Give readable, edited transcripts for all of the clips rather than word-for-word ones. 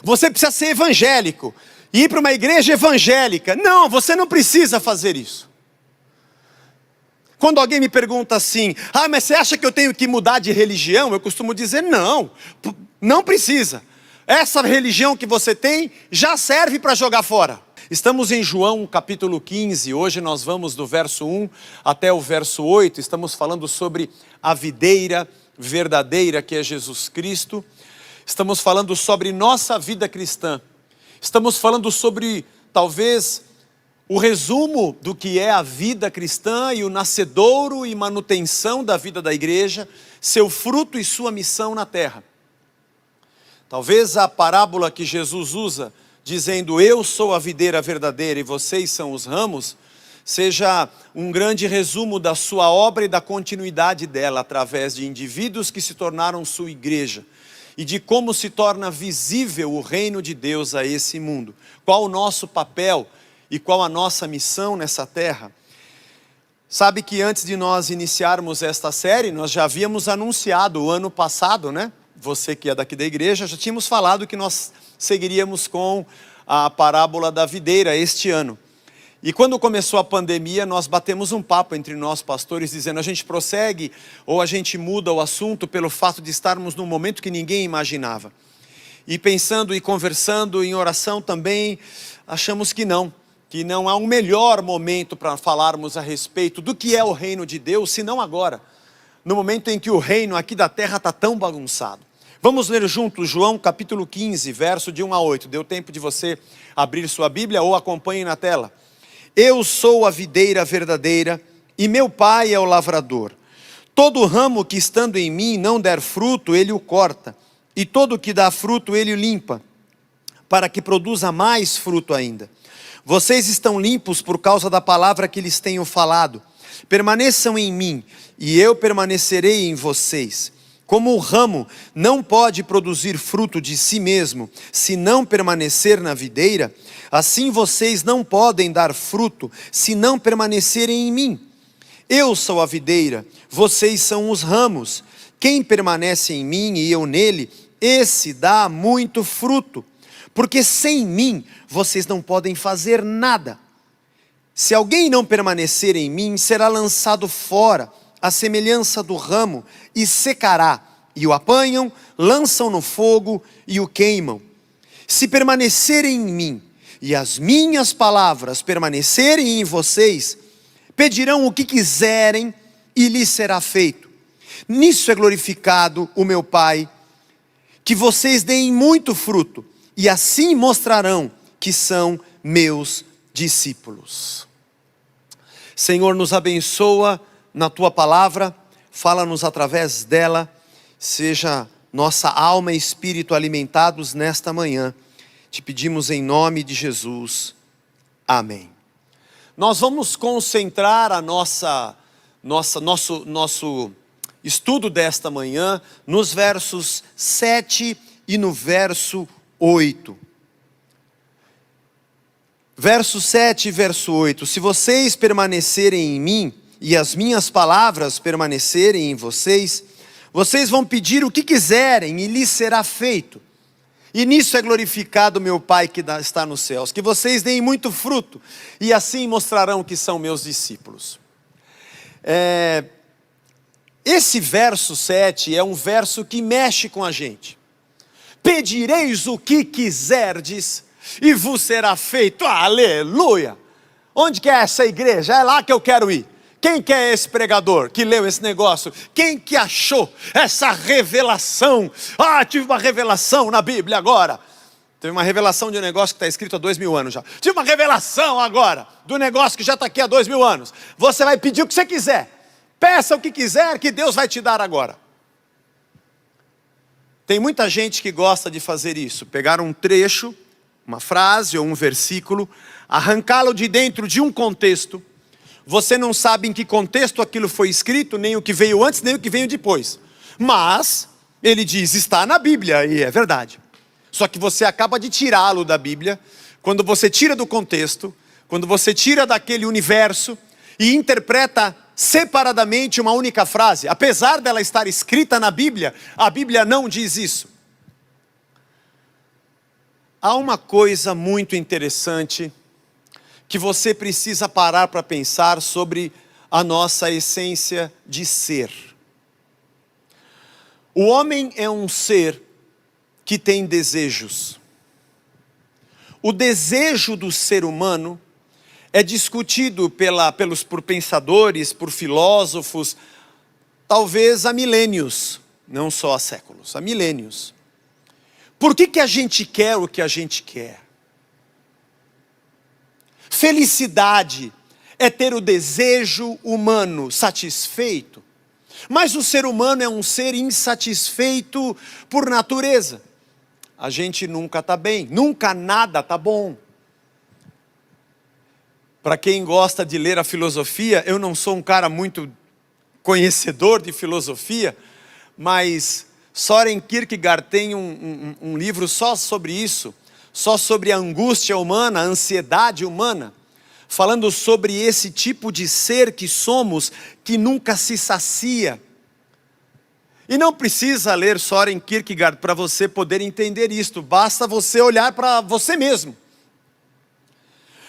Você precisa ser evangélico, ir para uma igreja evangélica. Não, você não precisa fazer isso. Quando alguém me pergunta assim, mas você acha que eu tenho que mudar de religião? Eu costumo dizer, não, não precisa. Essa religião que você tem já serve para jogar fora. Estamos em João capítulo 15, hoje nós vamos do verso 1 até o verso 8, estamos falando sobre a videira verdadeira que é Jesus Cristo, estamos falando sobre nossa vida cristã, estamos falando sobre talvez o resumo do que é a vida cristã e o nascedouro e manutenção da vida da igreja, seu fruto e sua missão na terra. Talvez a parábola que Jesus usa, dizendo eu sou a videira verdadeira e vocês são os ramos, seja um grande resumo da sua obra e da continuidade dela, através de indivíduos que se tornaram sua igreja, e de como se torna visível o reino de Deus a esse mundo. Qual o nosso papel e qual a nossa missão nessa terra? Sabe que antes de nós iniciarmos esta série, nós já havíamos anunciado o ano passado, né? Você que é daqui da igreja, já tínhamos falado que nós seguiríamos com a parábola da videira este ano. E quando começou a pandemia, nós batemos um papo entre nós pastores, dizendo, a gente prossegue ou a gente muda o assunto pelo fato de estarmos num momento que ninguém imaginava. E pensando e conversando em oração também, achamos que não há um melhor momento para falarmos a respeito do que é o reino de Deus, senão agora, no momento em que o reino aqui da terra está tão bagunçado. Vamos ler juntos João capítulo 15, verso de 1 a 8. Deu tempo de você abrir sua Bíblia ou acompanhe na tela. Eu sou a videira verdadeira e meu pai é o lavrador. Todo ramo que estando em mim não der fruto, ele o corta. E todo que dá fruto, ele o limpa, para que produza mais fruto ainda. Vocês estão limpos por causa da palavra que lhes tenho falado. Permaneçam em mim e eu permanecerei em vocês. Como o ramo não pode produzir fruto de si mesmo, se não permanecer na videira, assim vocês não podem dar fruto, se não permanecerem em mim. Eu sou a videira, vocês são os ramos. Quem permanece em mim e eu nele, esse dá muito fruto. Porque sem mim, vocês não podem fazer nada. Se alguém não permanecer em mim, será lançado fora, a semelhança do ramo, e secará, e o apanham, lançam no fogo e o queimam. Se permanecerem em mim, e as minhas palavras permanecerem em vocês, pedirão o que quiserem, e lhes será feito. Nisso é glorificado o meu Pai, que vocês deem muito fruto, e assim mostrarão que são meus discípulos. Senhor, nos abençoa na Tua palavra, fala-nos através dela, seja nossa alma e espírito alimentados nesta manhã. Te pedimos em nome de Jesus. Amém. Nós vamos concentrar a nosso estudo desta manhã nos versos 7 e no verso 8. Verso 7 e verso 8. Se vocês permanecerem em mim e as minhas palavras permanecerem em vocês, vocês vão pedir o que quiserem e lhes será feito. E nisso é glorificado meu Pai que está nos céus, que vocês deem muito fruto e assim mostrarão que são meus discípulos. Esse verso 7 é um verso que mexe com a gente. Pedireis o que quiserdes e vos será feito. Aleluia! Onde que é essa igreja? É lá que eu quero ir. Quem que é esse pregador que leu esse negócio? Quem que achou essa revelação? Tive uma revelação na Bíblia agora. Teve uma revelação de um negócio que está escrito há 2000 anos já. Tive uma revelação agora do negócio que já está aqui há 2000 anos. Você vai pedir o que você quiser. Peça o que quiser que Deus vai te dar agora. Tem muita gente que gosta de fazer isso. Pegar um trecho, uma frase ou um versículo, arrancá-lo de dentro de um contexto. Você não sabe em que contexto aquilo foi escrito, nem o que veio antes, nem o que veio depois. Mas, ele diz, está na Bíblia, e é verdade. Só que você acaba de tirá-lo da Bíblia, quando você tira do contexto, quando você tira daquele universo, e interpreta separadamente uma única frase. Apesar dela estar escrita na Bíblia, a Bíblia não diz isso. Há uma coisa muito interessante que você precisa parar para pensar sobre a nossa essência de ser. O homem é um ser que tem desejos. O desejo do ser humano é discutido por pensadores, por filósofos, talvez há milênios, não só há séculos, há milênios. Por que a gente quer o que a gente quer? Felicidade é ter o desejo humano satisfeito, mas o ser humano é um ser insatisfeito por natureza. A gente nunca está bem, nunca nada está bom. Para quem gosta de ler a filosofia, eu não sou um cara muito conhecedor de filosofia, mas Søren Kierkegaard tem um livro só sobre isso, só sobre a angústia humana, a ansiedade humana, falando sobre esse tipo de ser que somos, que nunca se sacia. E não precisa ler Søren Kierkegaard para você poder entender isto, basta você olhar para você mesmo.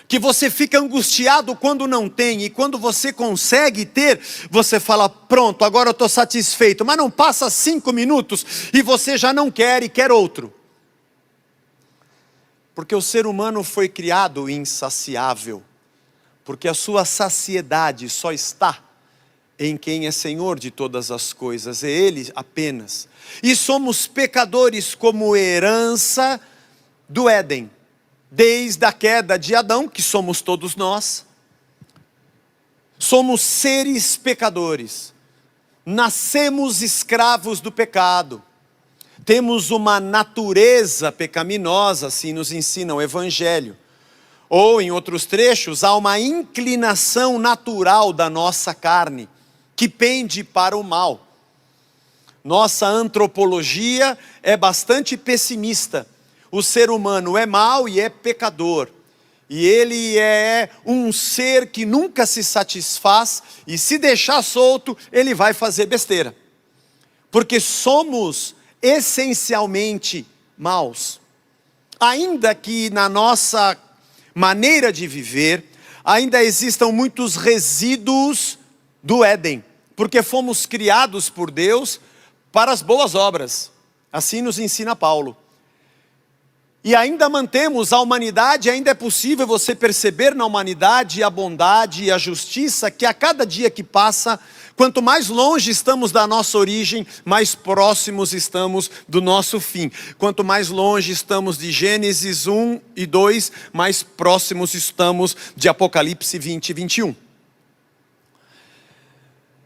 Que você fica angustiado quando não tem, e quando você consegue ter, você fala, pronto, agora eu estou satisfeito, mas não passa 5 minutos, e você já não quer e quer outro. Porque o ser humano foi criado insaciável, porque a sua saciedade só está em quem é Senhor de todas as coisas, é Ele apenas. E somos pecadores como herança do Éden. Desde a queda de Adão, que somos todos nós, somos seres pecadores, nascemos escravos do pecado, temos uma natureza pecaminosa, assim nos ensina o Evangelho, ou em outros trechos, há uma inclinação natural da nossa carne, que pende para o mal. Nossa antropologia é bastante pessimista. O ser humano é mau e é pecador. E ele é um ser que nunca se satisfaz. E se deixar solto, ele vai fazer besteira. Porque somos essencialmente maus. Ainda que na nossa maneira de viver, ainda existam muitos resíduos do Éden. Porque fomos criados por Deus para as boas obras. Assim nos ensina Paulo. E ainda mantemos a humanidade, ainda é possível você perceber na humanidade a bondade e a justiça que a cada dia que passa, quanto mais longe estamos da nossa origem, mais próximos estamos do nosso fim. Quanto mais longe estamos de Gênesis 1 e 2, mais próximos estamos de Apocalipse 20 e 21.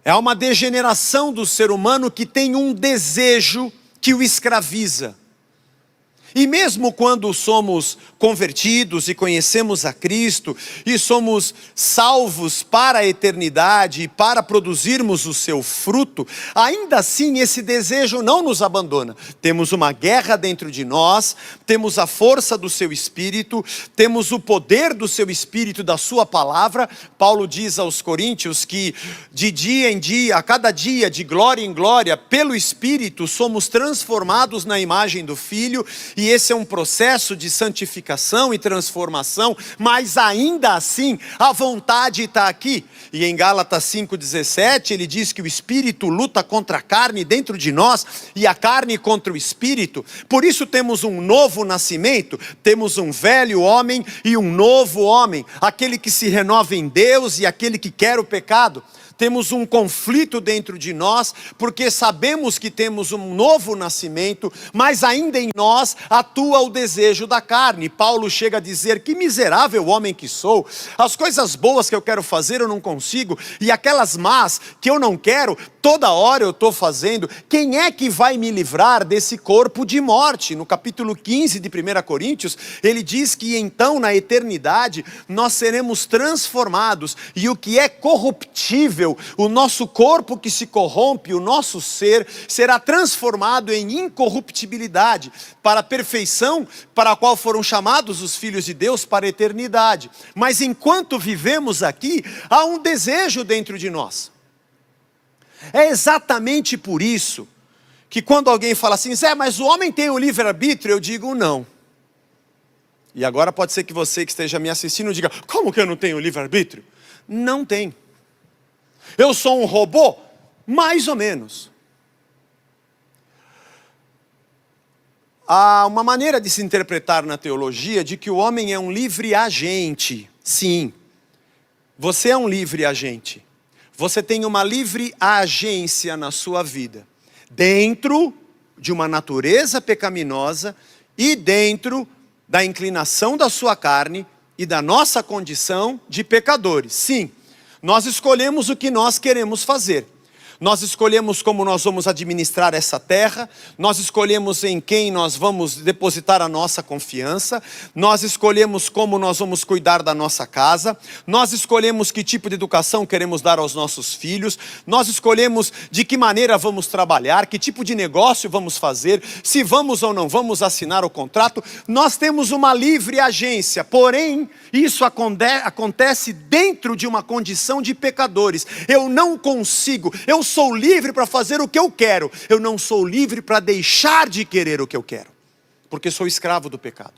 É uma degeneração do ser humano que tem um desejo que o escraviza. E mesmo quando somos convertidos e conhecemos a Cristo, e somos salvos para a eternidade, e para produzirmos o seu fruto, ainda assim esse desejo não nos abandona. Temos uma guerra dentro de nós, temos a força do seu Espírito, temos o poder do seu Espírito, da sua palavra. Paulo diz aos Coríntios que de dia em dia, a cada dia, de glória em glória, pelo Espírito, somos transformados na imagem do Filho. E esse é um processo de santificação e transformação, mas ainda assim a vontade está aqui. E em Gálatas 5,17 ele diz que o Espírito luta contra a carne dentro de nós e a carne contra o Espírito. Por isso temos um novo nascimento, temos um velho homem e um novo homem, aquele que se renova em Deus e aquele que quer o pecado. Temos um conflito dentro de nós, porque sabemos que temos um novo nascimento, mas ainda em nós atua o desejo da carne. Paulo chega a dizer, que miserável homem que sou, as coisas boas que eu quero fazer eu não consigo, e aquelas más que eu não quero, toda hora eu estou fazendo. Quem é que vai me livrar desse corpo de morte? No capítulo 15 de 1 Coríntios, ele diz que então na eternidade nós seremos transformados, e o que é corruptível, o nosso corpo que se corrompe, o nosso ser, será transformado em incorruptibilidade, para a perfeição para a qual foram chamados os filhos de Deus para a eternidade. Mas enquanto vivemos aqui, há um desejo dentro de nós. É exatamente por isso que quando alguém fala assim, Zé, mas o homem tem o livre-arbítrio, eu digo não. E agora pode ser que você que esteja me assistindo diga: como que eu não tenho livre-arbítrio? Não tem. Eu sou um robô? Mais ou menos. Há uma maneira de se interpretar na teologia de que o homem é um livre agente. Sim, você é um livre agente. Você tem uma livre agência na sua vida, dentro de uma natureza pecaminosa e dentro da inclinação da sua carne e da nossa condição de pecadores. Sim, nós escolhemos o que nós queremos fazer. Nós escolhemos como nós vamos administrar essa terra, nós escolhemos em quem nós vamos depositar a nossa confiança, nós escolhemos como nós vamos cuidar da nossa casa, nós escolhemos que tipo de educação queremos dar aos nossos filhos, nós escolhemos de que maneira vamos trabalhar, que tipo de negócio vamos fazer, se vamos ou não vamos assinar o contrato. Nós temos uma livre agência, porém, isso acontece dentro de uma condição de pecadores. Eu não consigo, eu sou livre para fazer o que eu quero, eu não sou livre para deixar de querer o que eu quero, porque sou escravo do pecado.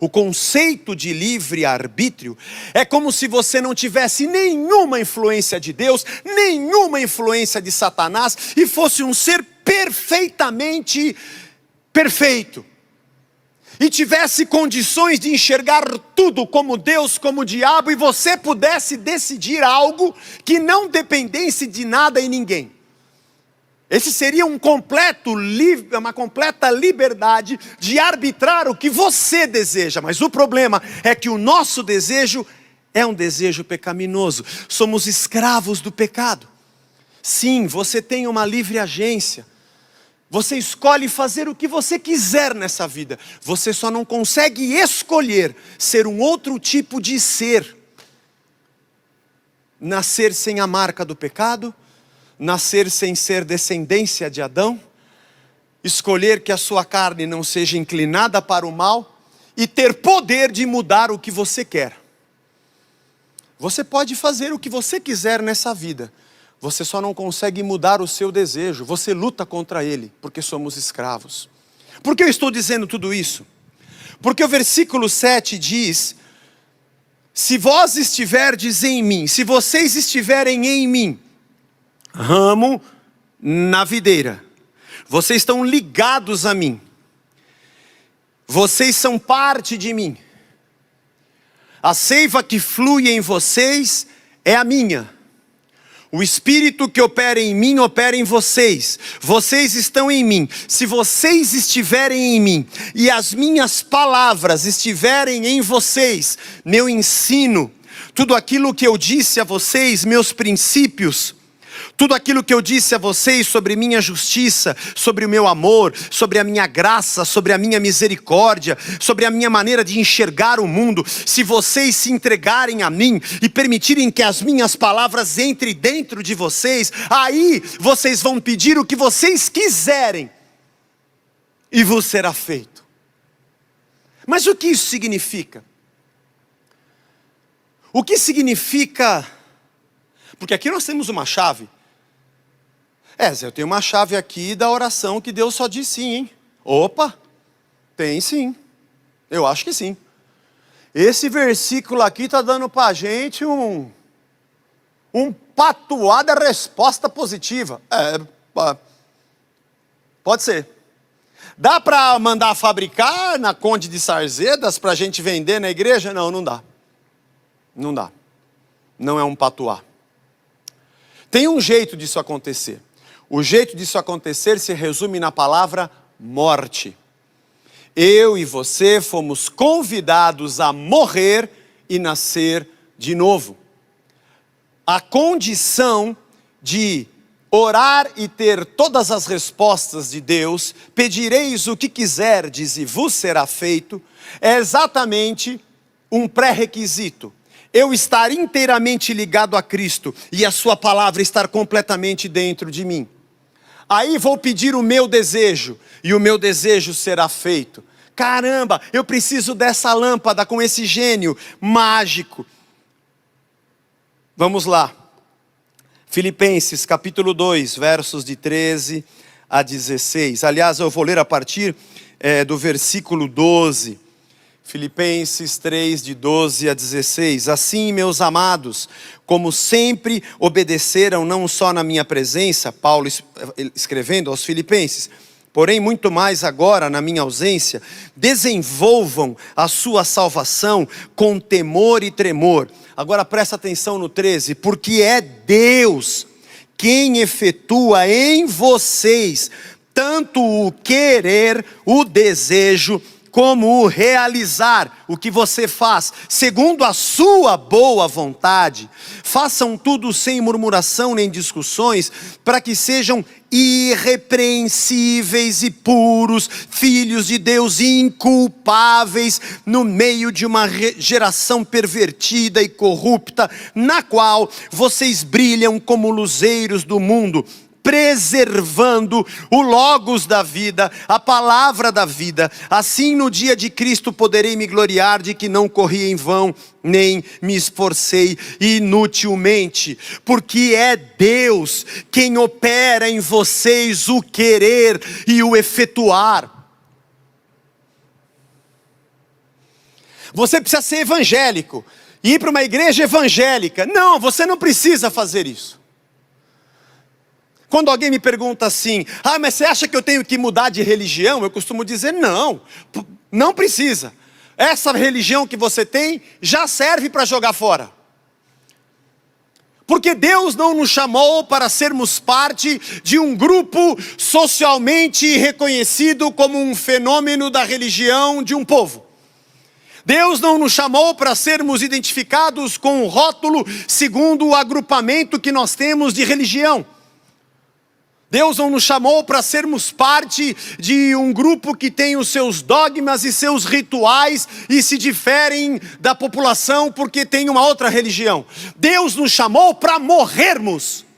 O conceito de livre-arbítrio é como se você não tivesse nenhuma influência de Deus, nenhuma influência de Satanás, e fosse um ser perfeitamente perfeito. E tivesse condições de enxergar tudo como Deus, como o diabo, e você pudesse decidir algo que não dependesse de nada e ninguém. Esse seria uma completa liberdade de arbitrar o que você deseja. Mas o problema é que o nosso desejo é um desejo pecaminoso. Somos escravos do pecado. Sim, você tem uma livre agência. Você escolhe fazer o que você quiser nessa vida. Você só não consegue escolher ser um outro tipo de ser. Nascer sem a marca do pecado, nascer sem ser descendência de Adão, escolher que a sua carne não seja inclinada para o mal e ter poder de mudar o que você quer. Você pode fazer o que você quiser nessa vida. Você só não consegue mudar o seu desejo. Você luta contra ele, porque somos escravos. Por que eu estou dizendo tudo isso? Porque o versículo 7 diz: se vós estiverdes em mim, se vocês estiverem em mim, ramo na videira, vocês estão ligados a mim, vocês são parte de mim, a seiva que flui em vocês é a minha. O Espírito que opera em mim, opera em vocês. Vocês estão em mim. Se vocês estiverem em mim, e as minhas palavras estiverem em vocês, meu ensino, tudo aquilo que eu disse a vocês, meus princípios, tudo aquilo que eu disse a vocês sobre minha justiça, sobre o meu amor, sobre a minha graça, sobre a minha misericórdia, sobre a minha maneira de enxergar o mundo, se vocês se entregarem a mim e permitirem que as minhas palavras entrem dentro de vocês, aí vocês vão pedir o que vocês quiserem e vos será feito. Mas o que isso significa? O que significa? Porque aqui nós temos uma chave. Zé, eu tenho uma chave aqui da oração que Deus só diz sim, hein? Opa, tem sim. Eu acho que sim. Esse versículo aqui está dando para a gente um patuá da resposta positiva. Pode ser. Dá para mandar fabricar na Conde de Sarzedas para a gente vender na igreja? Não, não dá. Não dá. Não é um patuá. Tem um jeito disso acontecer. O jeito disso acontecer se resume na palavra morte. Eu e você fomos convidados a morrer e nascer de novo. A condição de orar e ter todas as respostas de Deus, pedireis o que quiserdes e vos será feito, é exatamente um pré-requisito. Eu estar inteiramente ligado a Cristo e a sua palavra estar completamente dentro de mim. Aí vou pedir o meu desejo e o meu desejo será feito. Caramba, eu preciso dessa lâmpada com esse gênio mágico. Vamos lá. Filipenses capítulo 2, versos de 13 a 16. Aliás, eu vou ler a partir do versículo 12. Filipenses 3, de 12 a 16. Assim, meus amados, como sempre obedeceram não só na minha presença, Paulo escrevendo aos filipenses, porém muito mais agora na minha ausência, desenvolvam a sua salvação com temor e tremor. Agora presta atenção no 13, porque é Deus quem efetua em vocês tanto o querer, o desejo, como o realizar. O que você faz, segundo a sua boa vontade. Façam tudo sem murmuração nem discussões, para que sejam irrepreensíveis e puros, filhos de Deus inculpáveis, no meio de uma geração pervertida e corrupta, na qual vocês brilham como luzeiros do mundo, preservando o Logos da vida, a palavra da vida. Assim no dia de Cristo poderei me gloriar de que não corri em vão, nem me esforcei inutilmente, porque é Deus quem opera em vocês o querer e o efetuar. Você precisa ser evangélico, ir para uma igreja evangélica. Não, você não precisa fazer isso. Quando alguém me pergunta assim, mas você acha que eu tenho que mudar de religião? Eu costumo dizer, não precisa. Essa religião que você tem já serve para jogar fora. Porque Deus não nos chamou para sermos parte de um grupo socialmente reconhecido como um fenômeno da religião de um povo. Deus não nos chamou para sermos identificados com o rótulo segundo o agrupamento que nós temos de religião. Deus não nos chamou para sermos parte de um grupo que tem os seus dogmas e seus rituais e se diferem da população porque tem uma outra religião. Deus nos chamou para morrermos.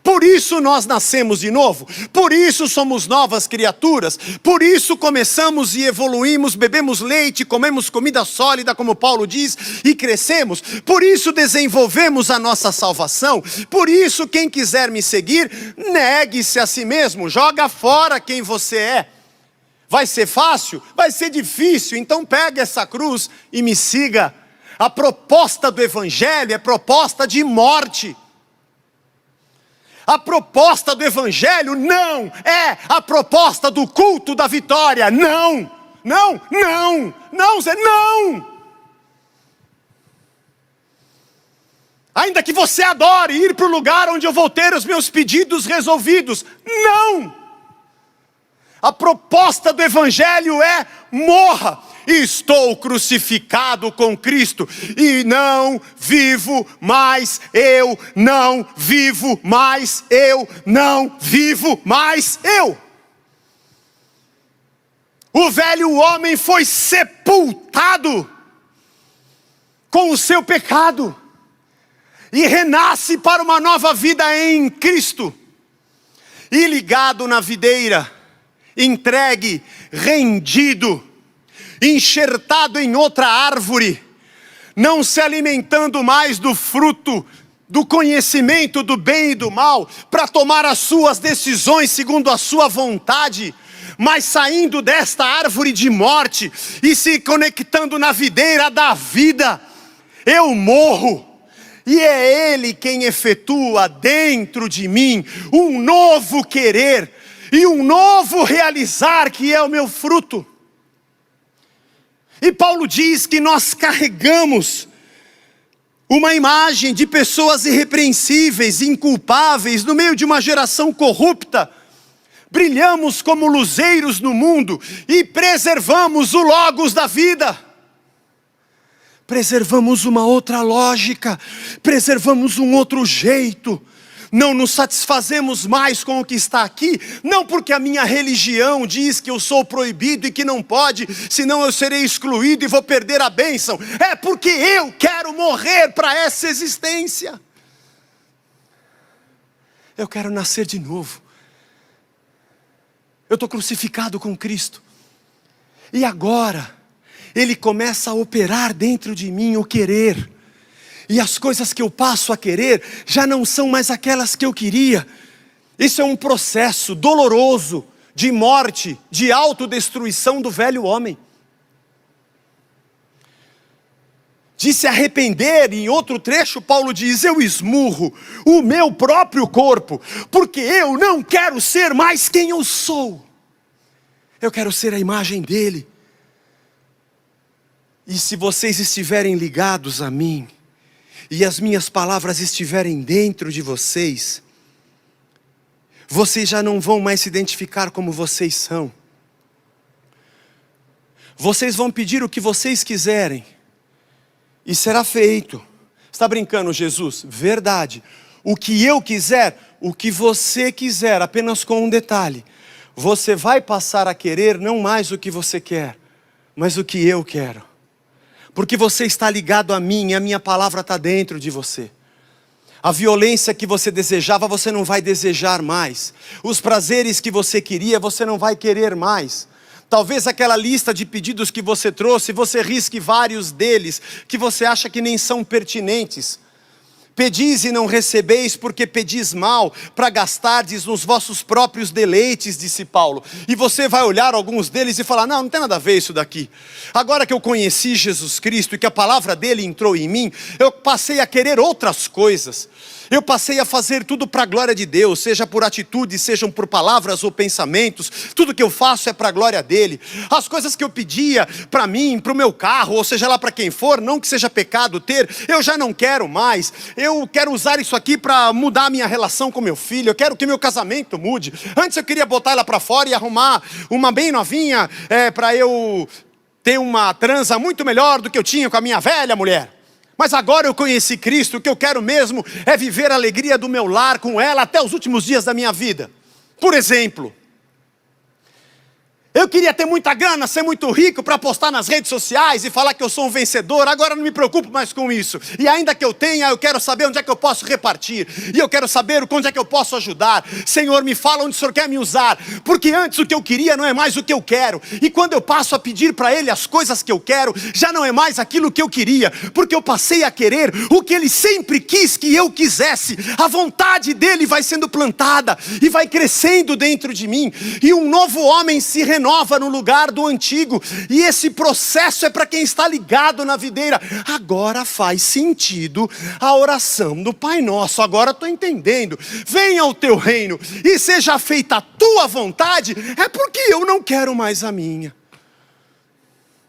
Por isso nós nascemos de novo, por isso somos novas criaturas, por isso começamos e evoluímos, bebemos leite, comemos comida sólida, como Paulo diz, e crescemos. Por isso desenvolvemos a nossa salvação. Por isso quem quiser me seguir, negue-se a si mesmo, joga fora quem você é. Vai ser fácil? Vai ser difícil, então pega essa cruz e me siga. A proposta do evangelho é proposta de morte. A proposta do evangelho não é a proposta do culto da vitória. Não. Ainda que você adore ir para o lugar onde eu vou ter os meus pedidos resolvidos. Não. A proposta do evangelho é morra. Estou crucificado com Cristo e não vivo mais eu, não vivo mais eu, não vivo mais eu. O velho homem foi sepultado com o seu pecado e renasce para uma nova vida em Cristo. E ligado na videira, entregue, rendido, enxertado em outra árvore, não se alimentando mais do fruto do conhecimento do bem e do mal, para tomar as suas decisões segundo a sua vontade, mas saindo desta árvore de morte e se conectando na videira da vida. Eu morro, e é Ele quem efetua dentro de mim um novo querer e um novo realizar, que é o meu fruto. E Paulo diz que nós carregamos uma imagem de pessoas irrepreensíveis, inculpáveis, no meio de uma geração corrupta. Brilhamos como luzeiros no mundo e preservamos o Logos da vida. Preservamos uma outra lógica, preservamos um outro jeito. Não nos satisfazemos mais com o que está aqui, não porque a minha religião diz que eu sou proibido e que não pode, senão eu serei excluído e vou perder a bênção. É porque eu quero morrer para essa existência. Eu quero nascer de novo. Eu estou crucificado com Cristo. E agora, Ele começa a operar dentro de mim o querer. E as coisas que eu passo a querer já não são mais aquelas que eu queria. Isso é um processo doloroso, de morte, de autodestruição do velho homem. De se arrepender, em outro trecho Paulo diz, eu esmurro o meu próprio corpo, porque eu não quero ser mais quem eu sou. Eu quero ser a imagem dele. E se vocês estiverem ligados a mim, e as minhas palavras estiverem dentro de vocês, vocês já não vão mais se identificar como vocês são. Vocês vão pedir o que vocês quiserem, e será feito. Está brincando, Jesus? Verdade. O que eu quiser, o que você quiser, apenas com um detalhe. Você vai passar a querer não mais o que você quer, mas o que eu quero. Porque você está ligado a mim e a minha palavra está dentro de você. A violência que você desejava, você não vai desejar mais. Os prazeres que você queria, você não vai querer mais. Talvez aquela lista de pedidos que você trouxe, você risque vários deles, que você acha que nem são pertinentes. Pedis e não recebeis, porque pedis mal, para gastardes nos vossos próprios deleites, disse Paulo. E você vai olhar alguns deles e falar, não tem nada a ver isso daqui. Agora que eu conheci Jesus Cristo e que a palavra dele entrou em mim, eu passei a querer outras coisas. Eu passei a fazer tudo para a glória de Deus, seja por atitudes, sejam por palavras ou pensamentos. Tudo que eu faço é para a glória dele. As coisas que eu pedia para mim, para o meu carro, ou seja lá para quem for, não que seja pecado ter, eu já não quero mais. Eu quero usar isso aqui para mudar a minha relação com meu filho. Eu quero que meu casamento mude. Antes eu queria botar ela para fora e arrumar uma bem novinha, para eu ter uma transa muito melhor do que eu tinha com a minha velha mulher. Mas agora eu conheci Cristo, o que eu quero mesmo é viver a alegria do meu lar com ela até os últimos dias da minha vida. Por exemplo, eu queria ter muita grana, ser muito rico para postar nas redes sociais e falar que eu sou um vencedor. Agora não me preocupo mais com isso. E ainda que eu tenha, eu quero saber onde é que eu posso repartir. E eu quero saber onde é que eu posso ajudar. Senhor, me fala onde o Senhor quer me usar. Porque antes o que eu queria não é mais o que eu quero. E quando eu passo a pedir para Ele as coisas que eu quero, já não é mais aquilo que eu queria. Porque eu passei a querer o que Ele sempre quis que eu quisesse. A vontade dEle vai sendo plantada e vai crescendo dentro de mim. E um novo homem se renova no lugar do antigo, e esse processo é para quem está ligado na videira. Agora faz sentido a oração do Pai Nosso, agora estou entendendo. Venha o teu reino, e seja feita a tua vontade, é porque eu não quero mais a minha,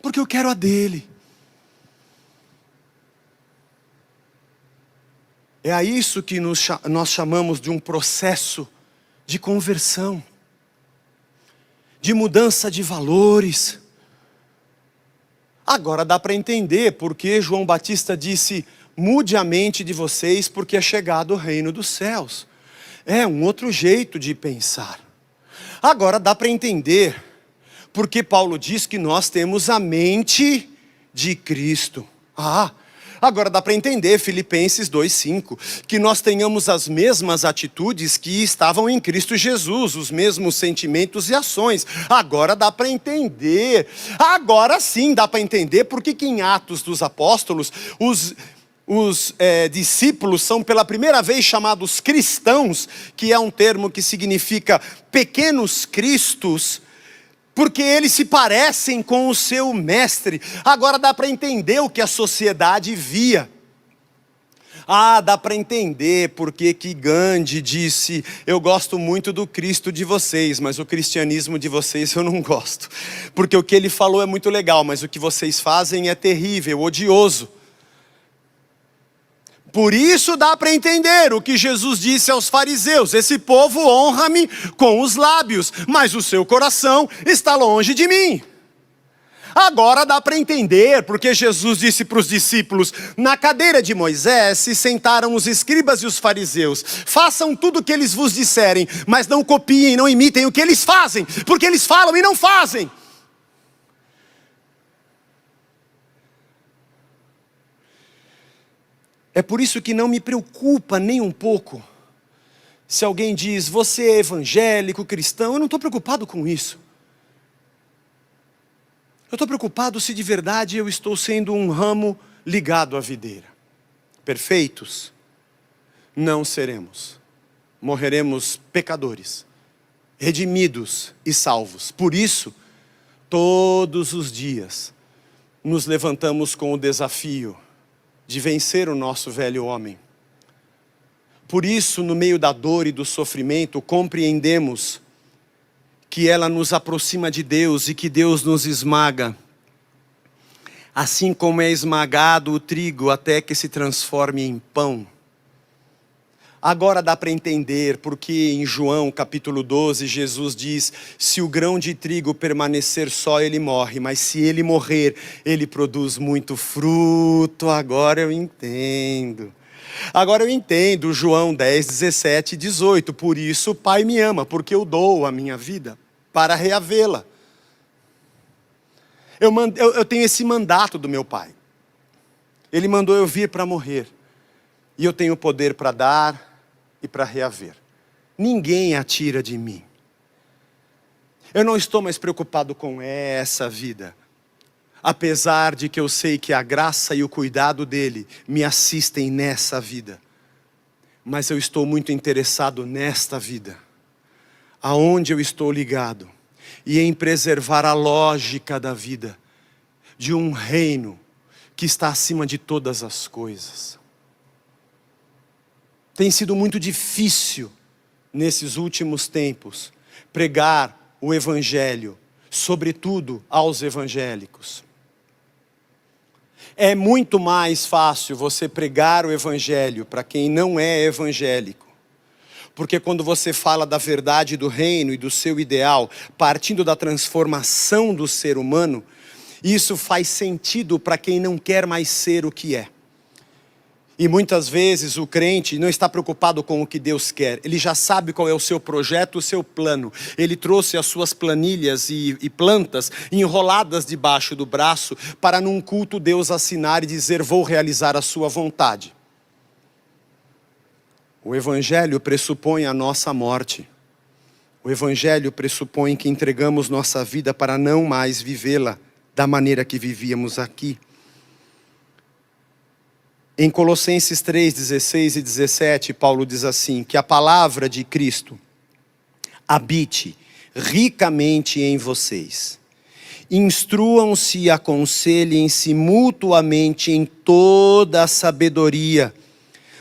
porque eu quero a dele. É a isso que nós chamamos de um processo de conversão, de mudança de valores. Agora dá para entender porque João Batista disse, mude a mente de vocês porque é chegado o reino dos céus. É um outro jeito de pensar. Agora dá para entender porque Paulo diz que nós temos a mente de Cristo. Agora dá para entender, Filipenses 2,5, que nós tenhamos as mesmas atitudes que estavam em Cristo Jesus, os mesmos sentimentos e ações. Agora dá para entender, agora sim dá para entender porque que em Atos dos Apóstolos, os discípulos são pela primeira vez chamados cristãos, que é um termo que significa pequenos cristos, porque eles se parecem com o seu mestre. Agora dá para entender o que a sociedade via. Dá para entender porque que Gandhi disse, eu gosto muito do Cristo de vocês, mas o cristianismo de vocês eu não gosto. Porque o que ele falou é muito legal, mas o que vocês fazem é terrível, odioso. Por isso dá para entender o que Jesus disse aos fariseus, esse povo honra-me com os lábios, mas o seu coração está longe de mim. Agora dá para entender porque Jesus disse para os discípulos, na cadeira de Moisés se sentaram os escribas e os fariseus, façam tudo o que eles vos disserem, mas não copiem, não imitem o que eles fazem, porque eles falam e não fazem. É por isso que não me preocupa nem um pouco se alguém diz, você é evangélico, cristão. Eu não estou preocupado com isso. Eu estou preocupado se de verdade eu estou sendo um ramo ligado à videira. Perfeitos? Não seremos. Morreremos pecadores. redimidos e salvos. Por isso, todos os dias, nos levantamos com o desafio de vencer o nosso velho homem. Por isso, no meio da dor e do sofrimento, compreendemos que ela nos aproxima de Deus e que Deus nos esmaga. Assim como é esmagado o trigo até que se transforme em pão. Agora dá para entender porque em João capítulo 12, Jesus diz: se o grão de trigo permanecer só, ele morre, mas se ele morrer, ele produz muito fruto. Agora eu entendo. Agora eu entendo João 10, 17 e 18. Por isso o Pai me ama, porque eu dou a minha vida para reavê-la. Eu tenho esse mandato do meu Pai. Ele mandou eu vir para morrer. E eu tenho poder para dar e para reaver. Ninguém a tira de mim. Eu não estou mais preocupado com essa vida. Apesar de que eu sei que a graça e o cuidado dele me assistem nessa vida. Mas eu estou muito interessado nesta vida. Aonde eu estou ligado. E em preservar a lógica da vida. De um reino que está acima de todas as coisas. Tem sido muito difícil, nesses últimos tempos, pregar o Evangelho, sobretudo aos evangélicos. É muito mais fácil você pregar o Evangelho para quem não é evangélico. Porque quando você fala da verdade do reino e do seu ideal, partindo da transformação do ser humano, isso faz sentido para quem não quer mais ser o que é. E muitas vezes o crente não está preocupado com o que Deus quer. Ele já sabe qual é o seu projeto, o seu plano. Ele trouxe as suas planilhas e plantas enroladas debaixo do braço para num culto Deus assinar e dizer: vou realizar a sua vontade. O Evangelho pressupõe a nossa morte. O Evangelho pressupõe que entregamos nossa vida para não mais vivê-la da maneira que vivíamos aqui. Em Colossenses 3, 16 e 17, Paulo diz assim, que a palavra de Cristo habite ricamente em vocês. Instruam-se e aconselhem-se mutuamente em toda a sabedoria,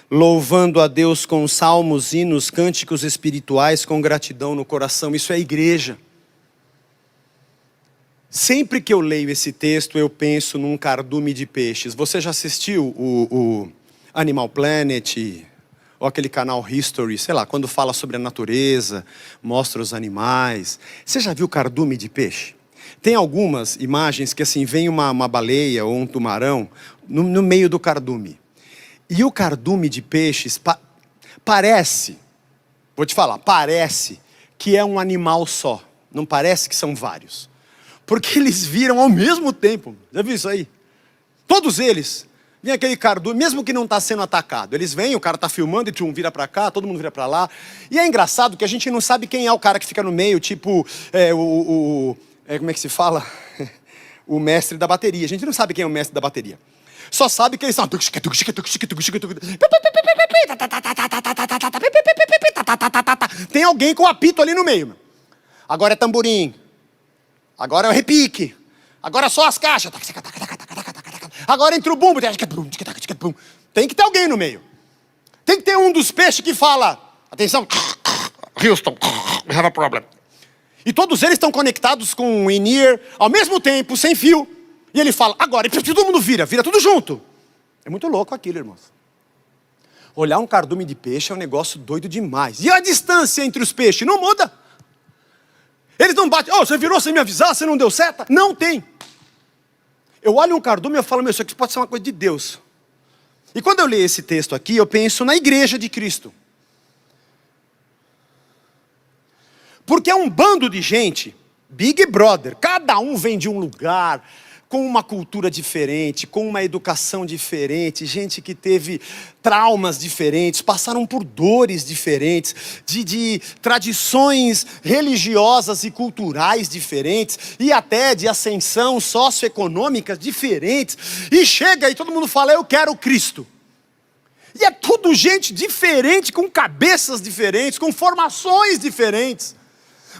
louvando a Deus com salmos, hinos, cânticos espirituais, com gratidão no coração. Isso é igreja. Sempre que eu leio esse texto, eu penso num cardume de peixes. Você já assistiu o Animal Planet, ou aquele canal History, sei lá, quando fala sobre a natureza, mostra os animais. Você já viu cardume de peixe? Tem algumas imagens que assim, vem uma baleia ou um tubarão no meio do cardume. E o cardume de peixes parece, vou te falar, parece que é um animal só. Não parece que são vários. Porque eles viram ao mesmo tempo. Já viu isso aí? Todos eles. Vem aquele cardume, mesmo que não está sendo atacado. Eles vêm, o cara está filmando e vira para cá, todo mundo vira para lá. E é engraçado que a gente não sabe quem é o cara que fica no meio, tipo, como é que se fala? O mestre da bateria. A gente não sabe quem é o mestre da bateria. Só sabe que eles são... Tem alguém com apito ali no meio. Agora é tamborim. Agora é o repique. Agora é só as caixas. Agora entra o bumbo. Tem que ter alguém no meio. Tem que ter um dos peixes que fala: atenção, Houston, we have a problem. E todos eles estão conectados com o in-ear ao mesmo tempo, sem fio. E ele fala: agora, e todo mundo vira tudo junto. É muito louco aquilo, irmãos. Olhar um cardume de peixe é um negócio doido demais. E a distância entre os peixes não muda. Eles não batem: oh, você virou sem me avisar, você não deu seta? Não tem. Eu olho um cardume e eu falo: meu, isso aqui pode ser uma coisa de Deus. E quando eu leio esse texto aqui, eu penso na igreja de Cristo. Porque é um bando de gente, Big Brother, cada um vem de um lugar, com uma cultura diferente, com uma educação diferente, gente que teve traumas diferentes, passaram por dores diferentes, de tradições religiosas e culturais diferentes, e até de ascensão socioeconômica diferentes, e chega e todo mundo fala: eu quero Cristo. E é tudo gente diferente, com cabeças diferentes, com formações diferentes.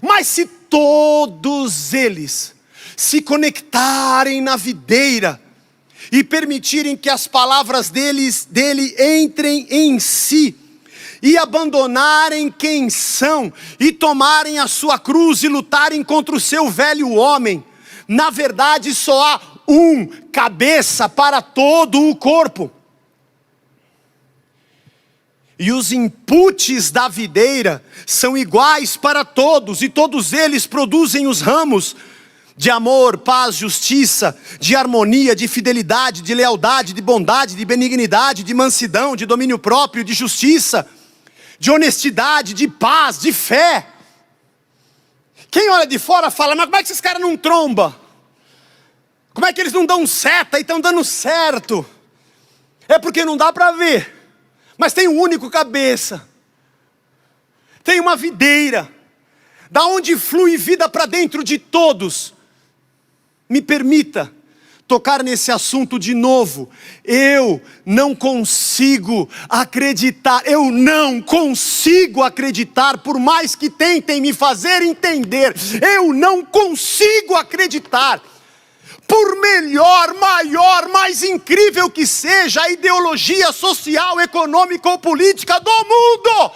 Mas se todos eles se conectarem na videira e permitirem que as palavras dele entrem em si, e abandonarem quem são, e tomarem a sua cruz e lutarem contra o seu velho homem, na verdade só há um cabeça para todo o corpo. E os inputs da videira são iguais para todos, e todos eles produzem os ramos de amor, paz, justiça, de harmonia, de fidelidade, de lealdade, de bondade, de benignidade, de mansidão, de domínio próprio, de justiça, de honestidade, de paz, de fé. Quem olha de fora fala, mas como é que esses caras não trombam? Como é que eles não dão seta e estão dando certo? É porque não dá para ver. Mas tem um único cabeça. Tem uma videira. Da onde flui vida para dentro de todos. Me permita tocar nesse assunto de novo. Eu não consigo acreditar. Eu não consigo acreditar, por mais que tentem me fazer entender. Eu não consigo acreditar. Por melhor, maior, mais incrível que seja a ideologia social, econômica ou política do mundo,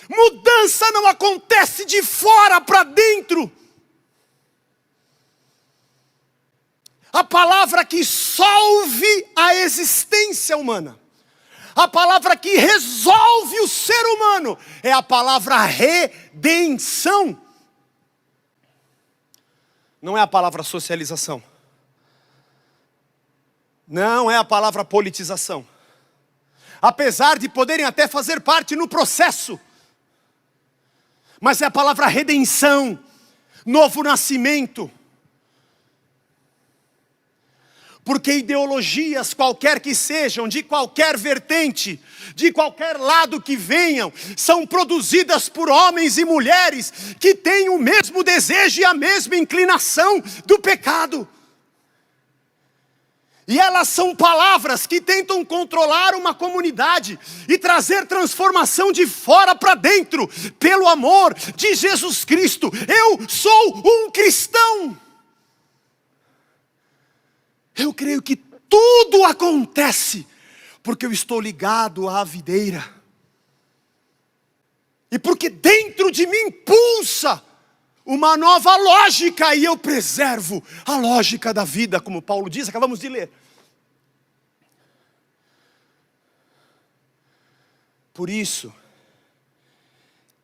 mudança não acontece de fora para dentro. A palavra que solve a existência humana, a palavra que resolve o ser humano, é a palavra redenção. Não é a palavra socialização. Não é a palavra politização. Apesar de poderem até fazer parte no processo. Mas é a palavra redenção, novo nascimento. Porque ideologias, qualquer que sejam, de qualquer vertente, de qualquer lado que venham, são produzidas por homens e mulheres que têm o mesmo desejo e a mesma inclinação do pecado. E elas são palavras que tentam controlar uma comunidade e trazer transformação de fora para dentro, pelo amor de Jesus Cristo. Eu sou um cristão. Eu creio que tudo acontece porque eu estou ligado à videira. E porque dentro de mim pulsa uma nova lógica, e eu preservo a lógica da vida, como Paulo diz, acabamos de ler. Por isso,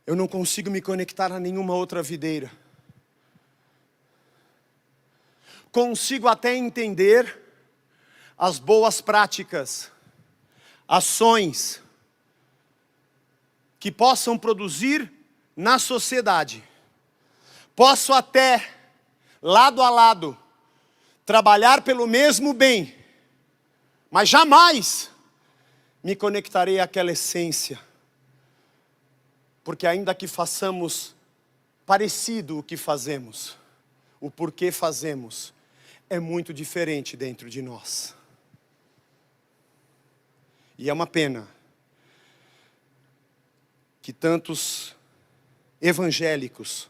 eu não consigo me conectar a nenhuma outra videira. Consigo até entender as boas práticas, ações que possam produzir na sociedade. Posso até, lado a lado, trabalhar pelo mesmo bem, mas jamais me conectarei àquela essência. Porque ainda que façamos parecido o que fazemos, o porquê fazemos, é muito diferente dentro de nós. E é uma pena que tantos evangélicos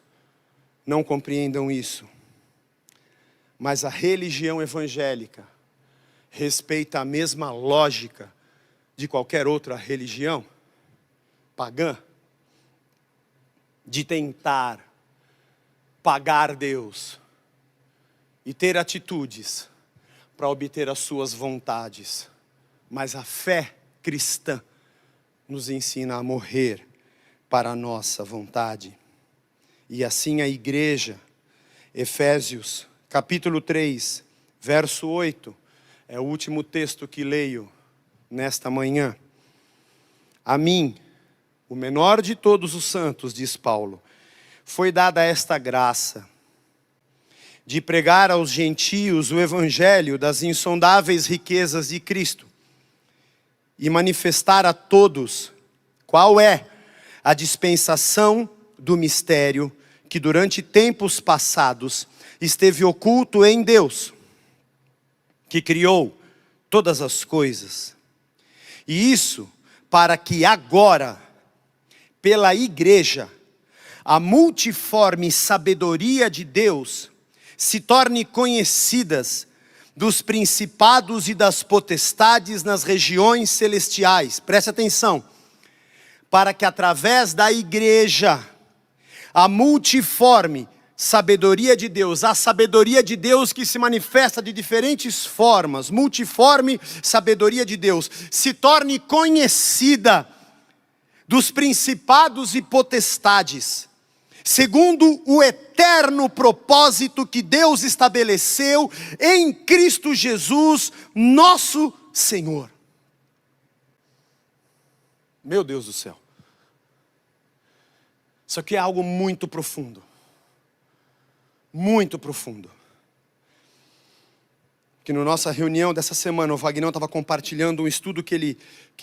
não compreendam isso. Mas a religião evangélica respeita a mesma lógica de qualquer outra religião pagã, de tentar pagar Deus e ter atitudes para obter as suas vontades. Mas a fé cristã nos ensina a morrer para a nossa vontade. E assim a igreja, Efésios capítulo 3, verso 8, é o último texto que leio nesta manhã. A mim, o menor de todos os santos, diz Paulo, foi dada esta graça de pregar aos gentios o evangelho das insondáveis riquezas de Cristo e manifestar a todos qual é a dispensação do mistério que durante tempos passados esteve oculto em Deus, que criou todas as coisas. E isso para que agora, pela igreja, a multiforme sabedoria de Deus se torne conhecidas dos principados e das potestades nas regiões celestiais. Preste atenção. Para que através da igreja, a multiforme sabedoria de Deus, a sabedoria de Deus que se manifesta de diferentes formas, multiforme sabedoria de Deus, se torne conhecida dos principados e potestades, segundo o eterno propósito que Deus estabeleceu em Cristo Jesus, nosso Senhor. Meu Deus do céu. Isso aqui é algo muito profundo. Muito profundo. Que na nossa reunião dessa semana, o Vagnão estava compartilhando um estudo que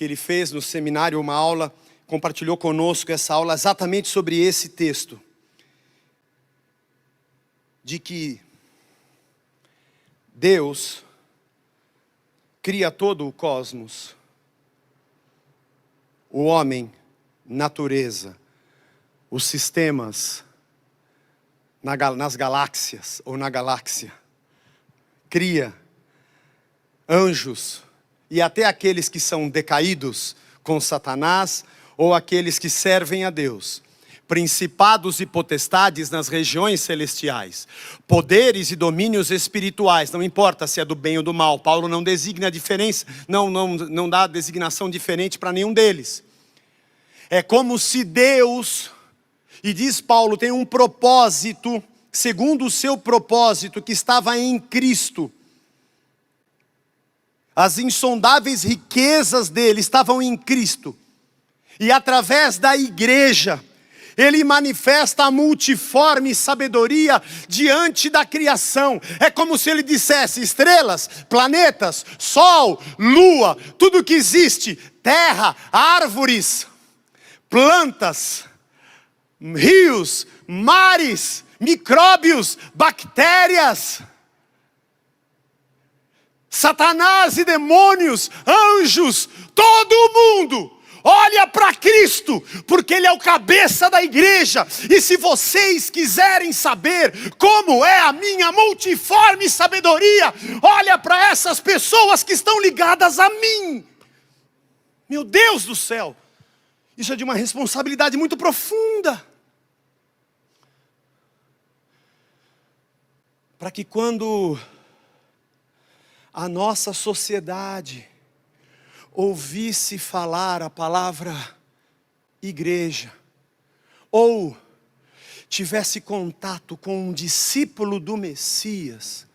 ele fez no seminário, uma aula, compartilhou conosco essa aula exatamente sobre esse texto. De que Deus cria todo o cosmos, o homem, natureza, os sistemas, nas galáxias ou na galáxia, cria anjos e até aqueles que são decaídos com Satanás ou aqueles que servem a Deus. Principados e potestades nas regiões celestiais, poderes e domínios espirituais, não importa se é do bem ou do mal. Paulo não designa a diferença, não dá designação diferente para nenhum deles. É como se Deus, e diz Paulo, tem um propósito, segundo o seu propósito que estava em Cristo. As insondáveis riquezas dele estavam em Cristo. E através da igreja, Ele manifesta a multiforme sabedoria diante da criação. É como se Ele dissesse: estrelas, planetas, sol, lua, tudo que existe, terra, árvores, plantas, rios, mares, micróbios, bactérias, Satanás e demônios, anjos, todo mundo olha para Cristo, porque Ele é o cabeça da igreja. E se vocês quiserem saber como é a minha multiforme sabedoria, olha para essas pessoas que estão ligadas a mim. Meu Deus do céu, isso é de uma responsabilidade muito profunda. Para que quando a nossa sociedade ouvisse falar a palavra igreja, ou tivesse contato com um discípulo do Messias,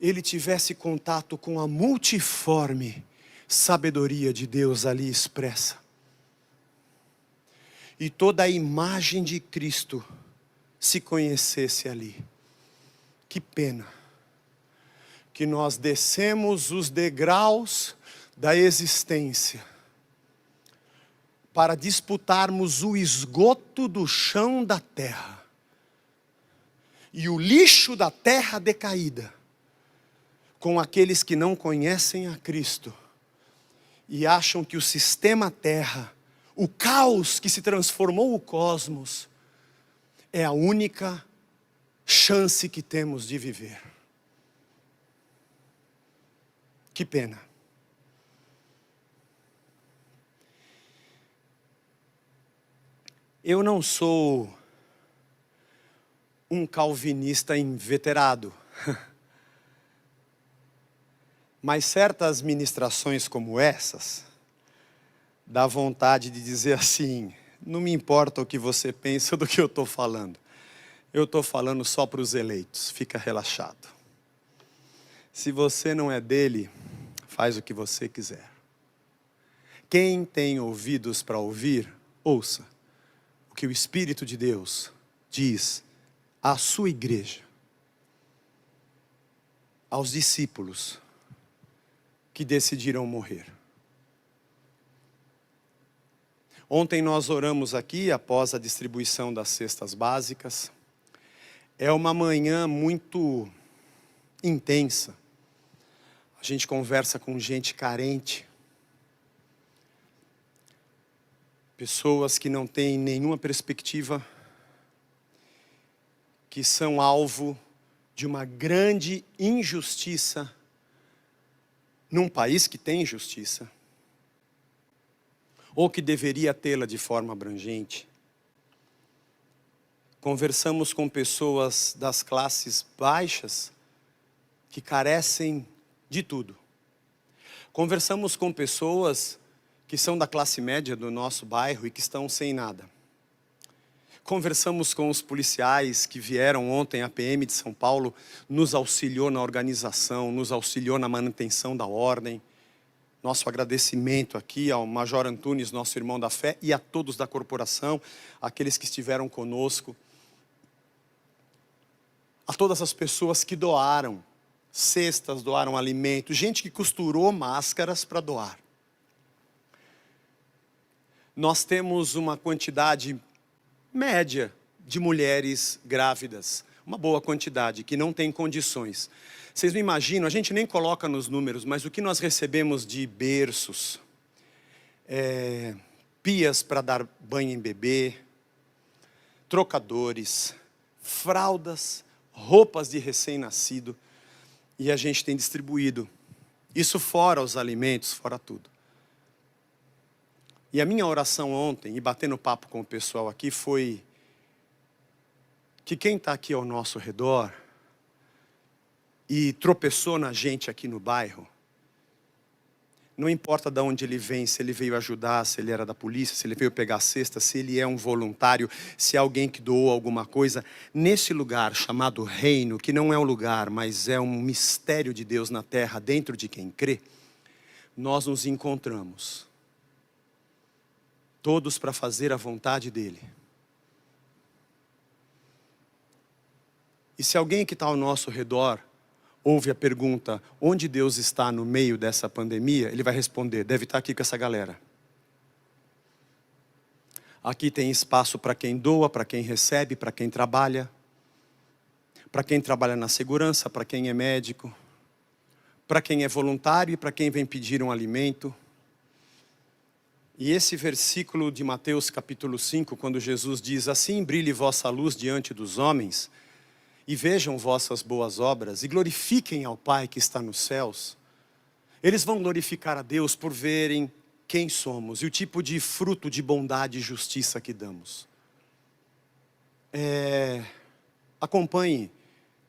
ele tivesse contato com a multiforme sabedoria de Deus ali expressa. E toda a imagem de Cristo se conhecesse ali. Que pena que nós descemos os degraus da existência para disputarmos o esgoto do chão da terra e o lixo da terra decaída com aqueles que não conhecem a Cristo e acham que o sistema terra, o caos que se transformou o cosmos, é a única chance que temos de viver. Que pena. Eu não sou um calvinista inveterado, mas certas ministrações como essas, dá vontade de dizer assim: não me importa o que você pensa do que eu estou falando. Eu estou falando só para os eleitos, fica relaxado. Se você não é dele, faz o que você quiser. Quem tem ouvidos para ouvir, ouça o que o Espírito de Deus diz à sua igreja, aos discípulos que decidiram morrer. Ontem nós oramos aqui, após a distribuição das cestas básicas. É uma manhã muito intensa. A gente conversa com gente carente. Pessoas que não têm nenhuma perspectiva, que são alvo de uma grande injustiça num país que tem justiça, ou que deveria tê-la de forma abrangente. Conversamos com pessoas das classes baixas que carecem de tudo. Conversamos com pessoas que são da classe média do nosso bairro e que estão sem nada. Conversamos com os policiais que vieram ontem, a PM de São Paulo nos auxiliou na organização, nos auxiliou na manutenção da ordem. Nosso agradecimento aqui ao Major Antunes, nosso irmão da fé, e a todos da corporação, aqueles que estiveram conosco. A todas as pessoas que doaram cestas, doaram alimentos, gente que costurou máscaras para doar. Nós temos uma quantidade média de mulheres grávidas, uma boa quantidade, que não tem condições. Vocês não imaginam, a gente nem coloca nos números, mas o que nós recebemos de berços, pias para dar banho em bebê, trocadores, fraldas, roupas de recém-nascido, e a gente tem distribuído. Isso fora os alimentos, fora tudo. E a minha oração ontem, e batendo papo com o pessoal aqui, foi que quem está aqui ao nosso redor e tropeçou na gente aqui no bairro, não importa de onde ele vem, se ele veio ajudar, se ele era da polícia, se ele veio pegar a cesta, se ele é um voluntário, se é alguém que doou alguma coisa, nesse lugar chamado reino, que não é um lugar, mas é um mistério de Deus na terra, dentro de quem crê, nós nos encontramos, todos para fazer a vontade dele. E se alguém que está ao nosso redor ouve a pergunta, onde Deus está no meio dessa pandemia? Ele vai responder, deve estar aqui com essa galera. Aqui tem espaço para quem doa, para quem recebe, para quem trabalha na segurança, para quem é médico, para quem é voluntário e para quem vem pedir um alimento. E esse versículo de Mateus capítulo 5, quando Jesus diz, assim brilhe vossa luz diante dos homens, e vejam vossas boas obras, e glorifiquem ao Pai que está nos céus. Eles vão glorificar a Deus por verem quem somos, e o tipo de fruto de bondade e justiça que damos. Acompanhe,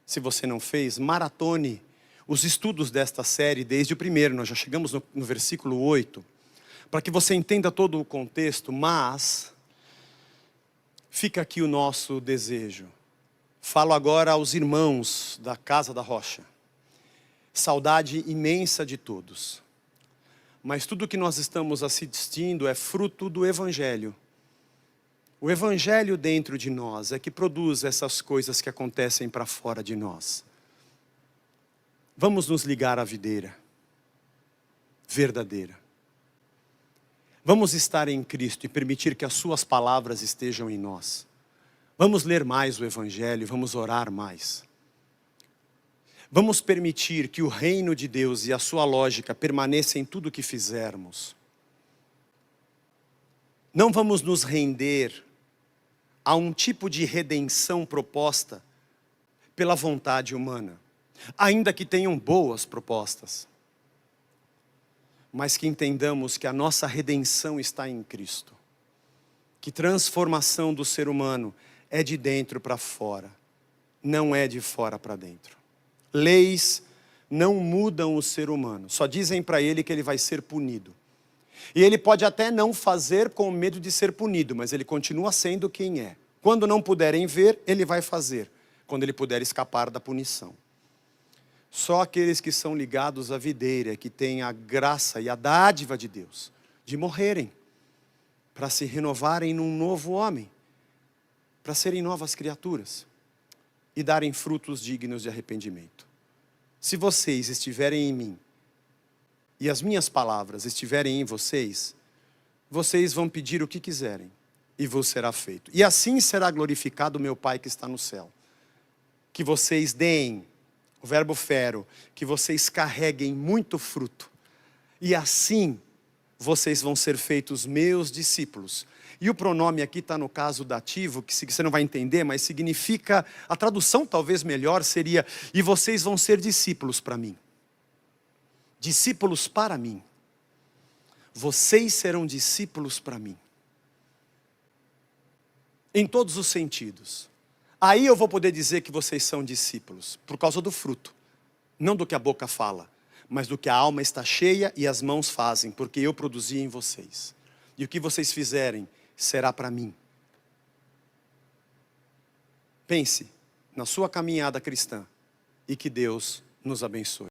se você não fez, maratone os estudos desta série, desde o primeiro, nós já chegamos no versículo 8, para que você entenda todo o contexto, mas fica aqui o nosso desejo. Falo agora aos irmãos da Casa da Rocha. Saudade imensa de todos. Mas tudo que nós estamos assistindo é fruto do Evangelho. O Evangelho dentro de nós é que produz essas coisas que acontecem para fora de nós. Vamos nos ligar à videira verdadeira. Vamos estar em Cristo e permitir que as suas palavras estejam em nós. Vamos ler mais o Evangelho, vamos orar mais. Vamos permitir que o reino de Deus e a sua lógica permaneça em tudo o que fizermos. Não vamos nos render a um tipo de redenção proposta pela vontade humana, ainda que tenham boas propostas. Mas que entendamos que a nossa redenção está em Cristo. Que transformação do ser humano é de dentro para fora, não é de fora para dentro. Leis não mudam o ser humano, só dizem para ele que ele vai ser punido. E ele pode até não fazer com medo de ser punido, mas ele continua sendo quem é. Quando não puderem ver, ele vai fazer, quando ele puder escapar da punição. Só aqueles que são ligados à videira, que têm a graça e a dádiva de Deus, de morrerem, para se renovarem num novo homem, para serem novas criaturas e darem frutos dignos de arrependimento. Se vocês estiverem em mim e as minhas palavras estiverem em vocês, vocês vão pedir o que quiserem e vos será feito. E assim será glorificado o meu Pai que está no céu. Que vocês deem, o verbo fero, que vocês carreguem muito fruto. E assim vocês vão ser feitos meus discípulos. E o pronome aqui está no caso dativo, que você não vai entender, mas significa, a tradução talvez melhor seria, e vocês vão ser discípulos para mim. Discípulos para mim. Vocês serão discípulos para mim. Em todos os sentidos. Aí eu vou poder dizer que vocês são discípulos, por causa do fruto. Não do que a boca fala, mas do que a alma está cheia e as mãos fazem, porque eu produzi em vocês. E o que vocês fizerem será para mim. Pense na sua caminhada cristã e que Deus nos abençoe.